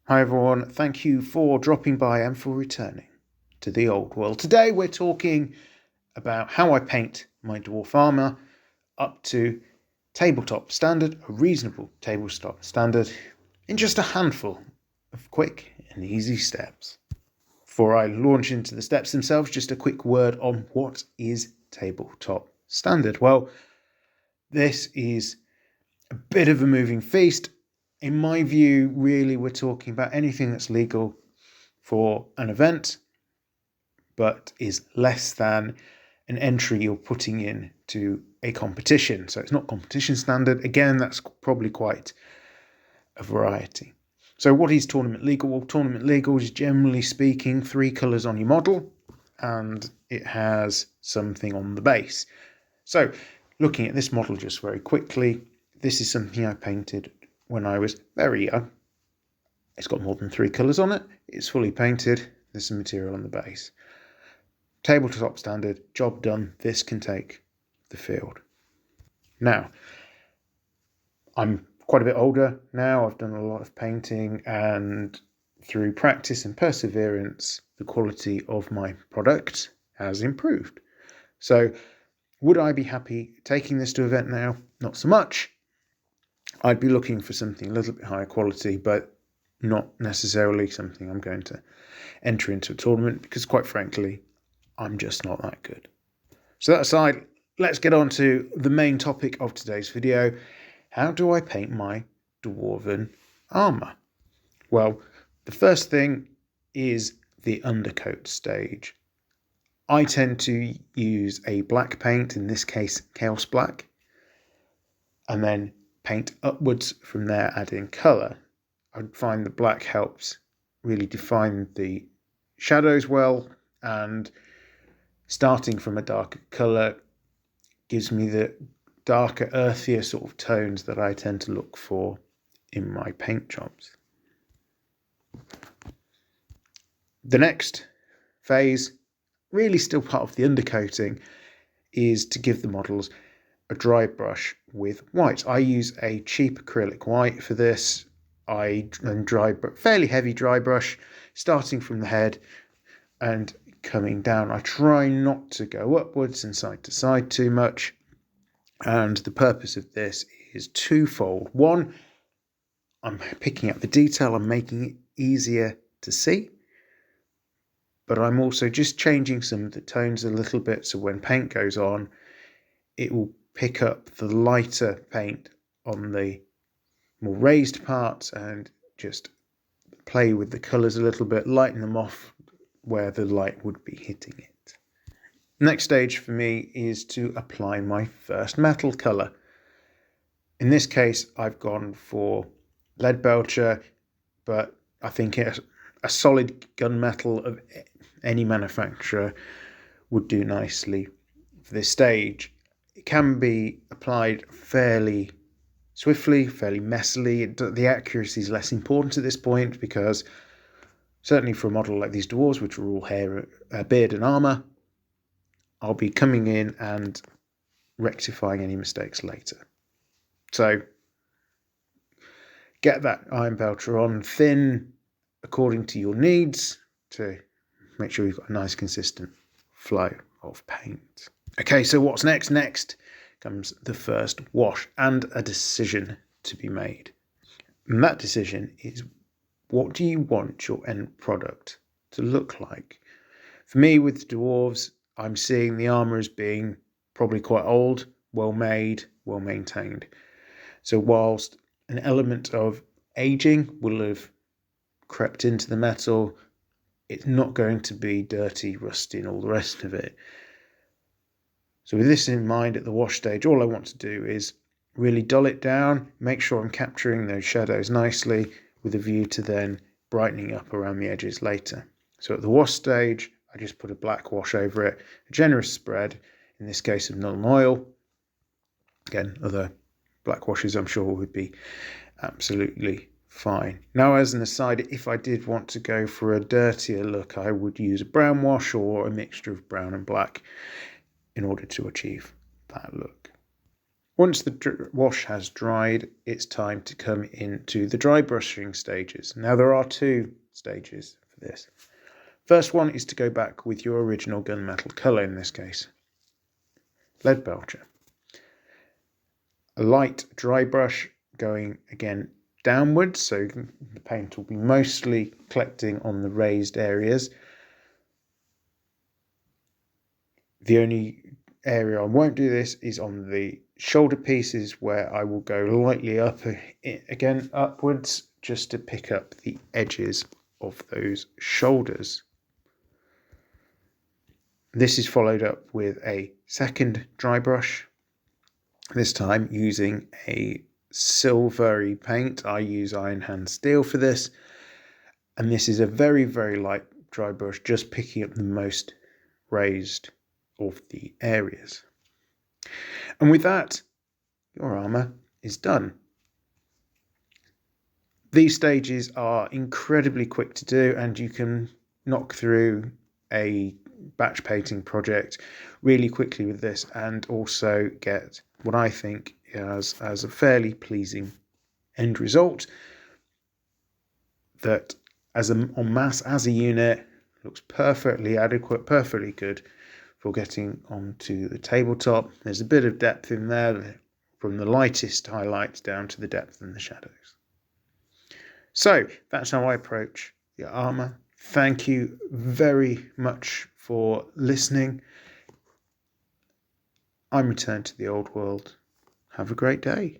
Hi everyone, thank you for dropping by and for returning to the old world. Today we're talking about how I paint my dwarf armour up to tabletop standard, a reasonable tabletop standard, in just a handful of quick and easy steps. Before I launch into the steps themselves, just a quick word on what is tabletop standard. Well, this is a bit of a moving feast. In my view, really, we're talking about anything that's legal for an event, but is less than an entry you're putting in to a competition. So it's not competition standard. Again, that's probably quite a variety. So what is tournament legal? Well, tournament legal is, generally speaking, 3 colours on your model, and it has something on the base. So looking at this model just very quickly, this is something I painted when I was very young. It's got more than 3 colours on it. It's fully painted. There's some material on the base. Tabletop standard, job done. This can take the field. Now, I'm quite a bit older now. I've done a lot of painting, and through practice and perseverance, the quality of my product has improved. So would I be happy taking this to an event now? Not so much. I'd be looking for something a little bit higher quality, but not necessarily something I'm going to enter into a tournament, because quite frankly, I'm just not that good. So that aside, let's get on to the main topic of today's video. How do I paint my dwarven armour? Well, the first thing is the undercoat stage. I tend to use a black paint, in this case Chaos Black, and then paint upwards from there, adding colour. I find the black helps really define the shadows well, and starting from a darker colour gives me the darker, earthier sort of tones that I tend to look for in my paint jobs. The next phase, really still part of the undercoating, is to give the models a dry brush with white. I use a cheap acrylic white for this. I fairly heavy dry brush, starting from the head and coming down. I try not to go upwards and side to side too much, and the purpose of this is twofold. One, I'm picking up the detail, I'm making it easier to see, but I'm also just changing some of the tones a little bit, so when paint goes on, it will pick up the lighter paint on the more raised parts and just play with the colours a little bit, lighten them off where the light would be hitting it. Next stage for me is to apply my first metal colour. In this case, I've gone for lead belcher, but I think a solid gunmetal of any manufacturer would do nicely for this stage. It can be applied fairly swiftly, fairly messily. The accuracy is less important at this point, because certainly for a model like these dwarves, which are all hair, beard and armour, I'll be coming in and rectifying any mistakes later. So get that iron belcher on thin according to your needs to make sure you've got a nice consistent flow of paint. Okay, so what's next? Next comes the first wash and a decision to be made. And that decision is, what do you want your end product to look like? For me, with dwarves, I'm seeing the armour as being probably quite old, well made, well maintained. So whilst an element of aging will have crept into the metal, it's not going to be dirty, rusty and all the rest of it. So with this in mind, at the wash stage, all I want to do is really dull it down, make sure I'm capturing those shadows nicely, with a view to then brightening up around the edges later. So at the wash stage, I just put a black wash over it, a generous spread, in this case of Nuln Oil. Again, other black washes I'm sure would be absolutely fine. Now, as an aside, if I did want to go for a dirtier look, I would use a brown wash or a mixture of brown and black in order to achieve that look. Once the wash has dried, it's time to come into the dry brushing stages. Now there are 2 stages for this. First one is to go back with your original gunmetal colour, in this case, lead belcher. A light dry brush going again downwards, so the paint will be mostly collecting on the raised areas. The only area I won't do this is on the shoulder pieces, where I will go lightly upwards, just to pick up the edges of those shoulders. This is followed up with a second dry brush, this time using a silvery paint. I use Iron Hand Steel for this, and this is a very, very light dry brush, just picking up the most raised of the areas. And with that, your armour is done. These stages are incredibly quick to do, and you can knock through a batch painting project really quickly with this, and also get what I think is as a fairly pleasing end result that en masse as a unit looks perfectly adequate, perfectly good for getting onto the tabletop. There's a bit of depth in there, from the lightest highlights down to the depth and the shadows. So that's how I approach the armour. Thank you very much for listening. I'm Return to the Old World. Have a great day.